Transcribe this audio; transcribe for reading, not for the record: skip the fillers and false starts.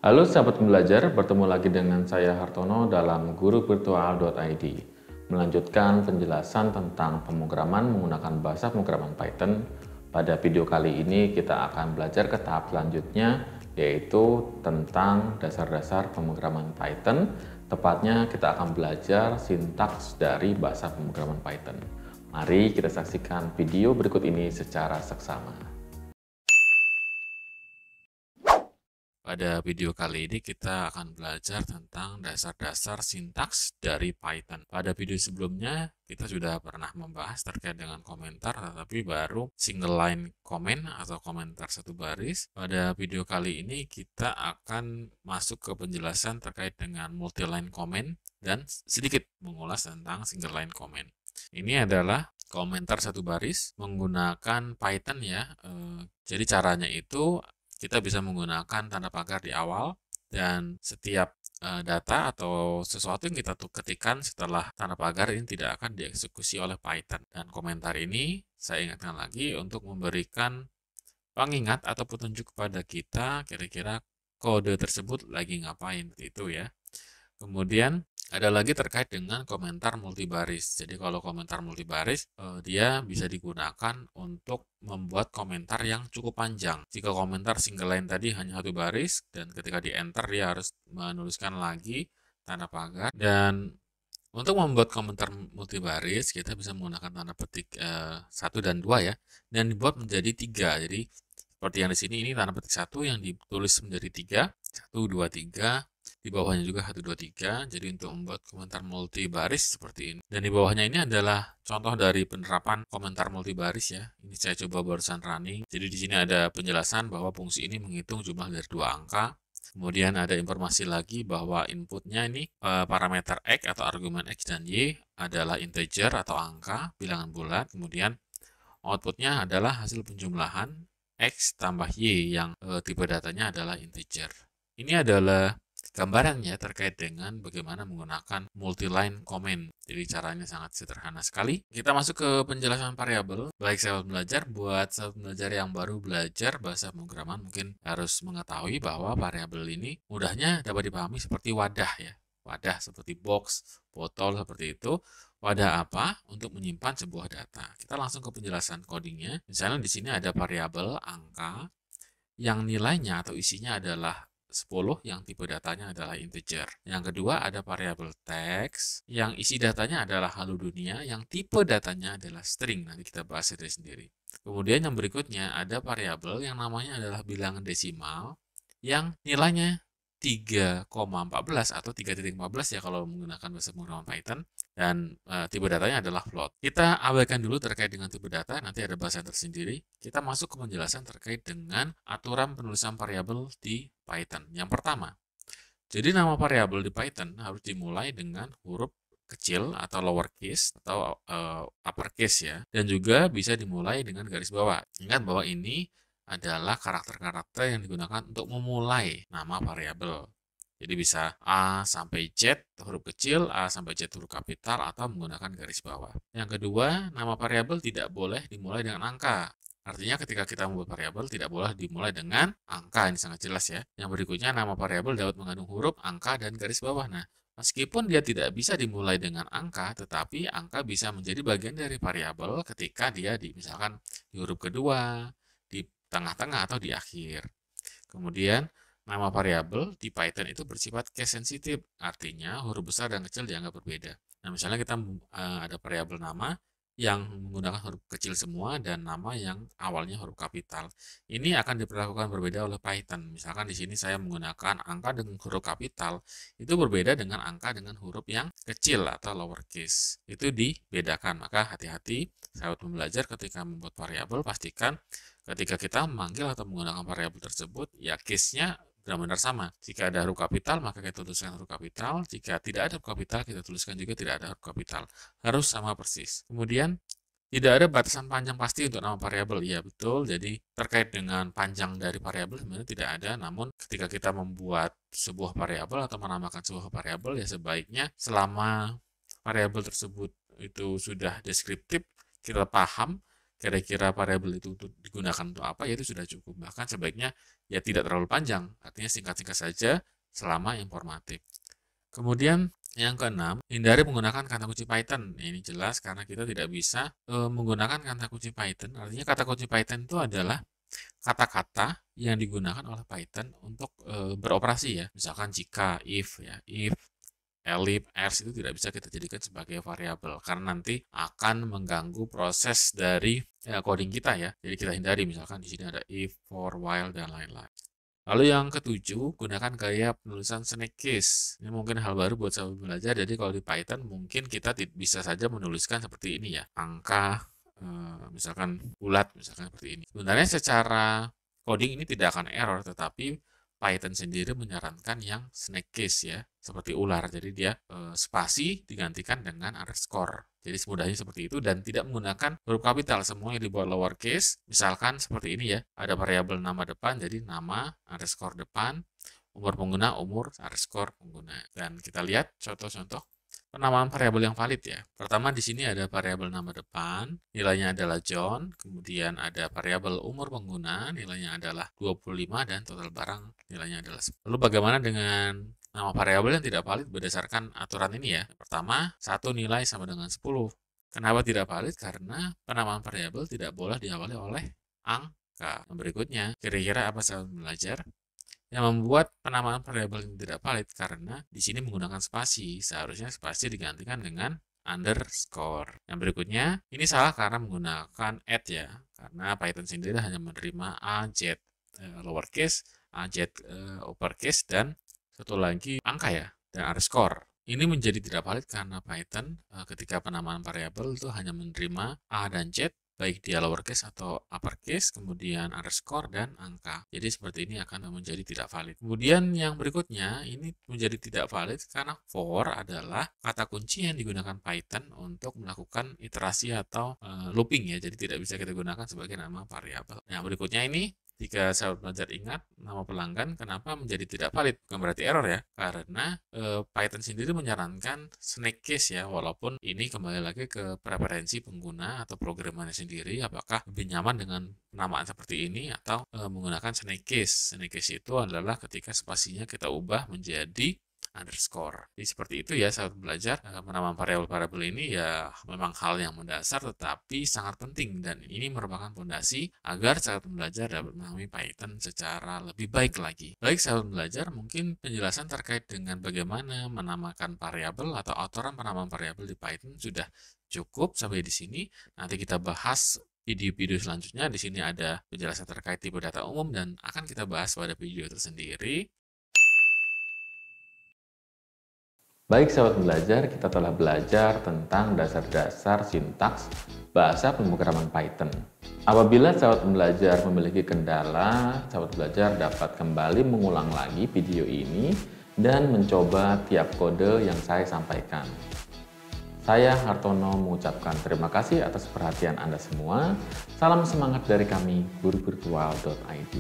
Halo sahabat pembelajar, bertemu lagi dengan saya Hartono dalam guruvirtual.id. Melanjutkan penjelasan tentang pemrograman menggunakan bahasa pemrograman Python. Pada video kali ini kita akan belajar ke tahap selanjutnya, yaitu tentang dasar-dasar pemrograman Python. Tepatnya kita akan belajar sintaks dari bahasa pemrograman Python. Mari kita saksikan video berikut ini secara seksama. Pada video kali ini kita akan belajar tentang dasar-dasar sintaks dari Python. Pada video sebelumnya kita sudah pernah membahas terkait dengan komentar, tetapi baru single line comment atau komentar satu baris. Pada video kali ini kita akan masuk ke penjelasan terkait dengan multi line comment dan sedikit mengulas tentang single line comment. Ini adalah komentar satu baris menggunakan Python ya. Jadi caranya itu kita bisa menggunakan tanda pagar di awal, dan setiap data atau sesuatu yang kita ketikkan setelah tanda pagar ini tidak akan dieksekusi oleh Python. Dan komentar ini saya ingatkan lagi untuk memberikan pengingat atau petunjuk kepada kita kira-kira kode tersebut lagi ngapain, itu ya. Kemudian ada lagi terkait dengan komentar multibaris. Jadi kalau komentar multibaris, dia bisa digunakan untuk membuat komentar yang cukup panjang. Jika komentar single line tadi hanya satu baris, dan ketika di enter dia harus menuliskan lagi tanda pagar. Dan untuk membuat komentar multibaris, kita bisa menggunakan tanda petik 1 dan 2 ya, dan dibuat menjadi 3. Jadi seperti yang di sini, ini tanda petik 1 yang ditulis menjadi 3, 1, 2, 3. Di bawahnya juga 1, 2, 3. Jadi untuk membuat komentar multibaris seperti ini. Dan di bawahnya ini adalah contoh dari penerapan komentar multibaris ya. Ini saya coba barusan running. Jadi di sini ada penjelasan bahwa fungsi ini menghitung jumlah dari 2 angka. Kemudian ada informasi lagi bahwa inputnya ini parameter X atau argumen X dan Y adalah integer atau angka, bilangan bulat. Kemudian outputnya adalah hasil penjumlahan X tambah Y yang tipe datanya adalah integer. Ini adalah gambarannya terkait dengan bagaimana menggunakan multi-line comment. Jadi caranya sangat sederhana sekali. Kita masuk ke penjelasan variabel. Baik sahabat belajar, buat sahabat belajar yang baru belajar bahasa pemrograman mungkin harus mengetahui bahwa variabel ini mudahnya dapat dipahami seperti wadah ya. Wadah seperti box, botol seperti itu. Wadah apa? Untuk menyimpan sebuah data. Kita langsung ke penjelasan codingnya. Misalnya di sini ada variabel angka yang nilainya atau isinya adalah 10 yang tipe datanya adalah integer. Yang kedua ada variabel teks yang isi datanya adalah halo dunia yang tipe datanya adalah string. Nanti kita bahas sendiri. Kemudian yang berikutnya ada variabel yang namanya adalah bilangan desimal yang nilainya 3,14 atau 3,14 ya kalau menggunakan bahasa pemrograman Python, dan tipe datanya adalah float. Kita abaikan dulu terkait dengan tipe data, nanti ada bahasan tersendiri. Kita masuk ke penjelasan terkait dengan aturan penulisan variabel di Python. Yang pertama, jadi nama variabel di Python harus dimulai dengan huruf kecil atau lowercase atau uppercase ya, dan juga bisa dimulai dengan garis bawah. Ingat bahwa ini adalah karakter-karakter yang digunakan untuk memulai nama variabel. Jadi bisa A sampai Z huruf kecil, A sampai Z huruf kapital, atau menggunakan garis bawah. Yang kedua, nama variabel tidak boleh dimulai dengan angka. Artinya ketika kita membuat variabel tidak boleh dimulai dengan angka, ini sangat jelas ya. Yang berikutnya, nama variabel dapat mengandung huruf, angka, dan garis bawah. Nah, meskipun dia tidak bisa dimulai dengan angka, tetapi angka bisa menjadi bagian dari variabel ketika dia misalkan di huruf kedua, di tengah-tengah, atau di akhir. Kemudian nama variabel di Python itu bersifat case sensitive, artinya huruf besar dan kecil dianggap berbeda. Nah, misalnya kita ada variabel nama yang menggunakan huruf kecil semua dan nama yang awalnya huruf kapital. Ini akan diperlakukan berbeda oleh Python. Misalkan di sini saya menggunakan angka dengan huruf kapital, itu berbeda dengan angka dengan huruf yang kecil atau lowercase. Itu dibedakan. Maka hati-hati sahabat pembelajar ketika membuat variabel, pastikan ketika kita memanggil atau menggunakan variabel tersebut, ya case-nya benar-benar sama. Jika ada huruf kapital, maka kita tuliskan huruf kapital. Jika tidak ada huruf kapital, kita tuliskan juga tidak ada huruf kapital. Harus sama persis. Kemudian, tidak ada batasan panjang pasti untuk nama variabel. Ya, betul. Jadi, terkait dengan panjang dari variabel sebenarnya tidak ada. Namun, ketika kita membuat sebuah variabel atau menamakan sebuah variabel, ya sebaiknya selama variabel tersebut itu sudah deskriptif, kita paham, kira-kira variabel itu untuk digunakan untuk apa, ya itu sudah cukup. Bahkan sebaiknya ya tidak terlalu panjang, artinya singkat-singkat saja selama informatif. Kemudian yang keenam, hindari menggunakan kata kunci Python. Ini jelas karena kita tidak bisa menggunakan kata kunci Python. Artinya kata kunci Python itu adalah kata-kata yang digunakan oleh Python untuk beroperasi ya. Misalkan jika, if ya, if, elif, else itu tidak bisa kita jadikan sebagai variabel karena nanti akan mengganggu proses dari coding kita ya. Jadi kita hindari, misalkan di sini ada if, for, while, dan lain-lain. Lalu yang ketujuh, gunakan gaya penulisan snake case. Ini mungkin hal baru buat sahabat belajar. Jadi kalau di Python mungkin kita bisa saja menuliskan seperti ini ya. Angka, misalkan bulat, misalkan seperti ini. Sebenarnya secara coding ini tidak akan error, tetapi Python sendiri menyarankan yang snake case ya, seperti ular. Jadi dia spasi digantikan dengan underscore. Jadi semudahnya seperti itu dan tidak menggunakan huruf kapital, semua yang dibuat lowercase. Misalkan seperti ini ya, ada variabel nama depan, jadi nama underscore depan, umur pengguna, umur underscore pengguna. Dan kita lihat contoh-contoh penamaan variabel yang valid ya. Pertama di sini ada variabel nama depan, nilainya adalah John, kemudian ada variabel umur pengguna, nilainya adalah 25 dan total barang nilainya adalah 10. Lalu bagaimana dengan nama variabel yang tidak valid berdasarkan aturan ini ya? Pertama, satu nilai sama dengan 10. Kenapa tidak valid? Karena penamaan variabel tidak boleh diawali oleh angka. Yang berikutnya, kira-kira apa sahabat belajar? Yang membuat penamaan variabel ini tidak valid karena di sini menggunakan spasi. Seharusnya spasi digantikan dengan underscore. Yang berikutnya, ini salah karena menggunakan add ya. Karena Python sendiri hanya menerima AZ lowercase, AZ uppercase, dan satu lagi angka ya, dan underscore. Ini menjadi tidak valid karena Python ketika penamaan variabel itu hanya menerima A dan Z, baik dia lowercase atau uppercase, kemudian underscore dan angka. Jadi seperti ini akan menjadi tidak valid. Kemudian yang berikutnya, ini menjadi tidak valid karena for adalah kata kunci yang digunakan Python untuk melakukan iterasi atau looping ya. Jadi tidak bisa kita gunakan sebagai nama variabel. Yang berikutnya ini, jika sahabat belajar ingat nama pelanggan, kenapa menjadi tidak valid? Bukan berarti error ya, karena Python sendiri menyarankan snake case ya, walaupun ini kembali lagi ke preferensi pengguna atau programmernya sendiri, apakah lebih nyaman dengan penamaan seperti ini atau menggunakan snake case. Snake case itu adalah ketika spasinya kita ubah menjadi underscore. Jadi seperti itu ya sahabat belajar. Penamaan variabel-variabel ini ya memang hal yang mendasar tetapi sangat penting dan ini merupakan fondasi agar sahabat belajar dapat memahami Python secara lebih baik lagi. Baik sahabat belajar, mungkin penjelasan terkait dengan bagaimana menamakan variabel atau aturan penamaan variabel di Python sudah cukup sampai di sini. Nanti kita bahas video-video selanjutnya. Di sini ada penjelasan terkait tipe data umum dan akan kita bahas pada video tersendiri. Baik sahabat belajar, kita telah belajar tentang dasar-dasar sintaks bahasa pemrograman Python. Apabila sahabat belajar memiliki kendala, sahabat belajar dapat kembali mengulang lagi video ini dan mencoba tiap kode yang saya sampaikan. Saya Hartono mengucapkan terima kasih atas perhatian Anda semua. Salam semangat dari kami, guruvirtual.id.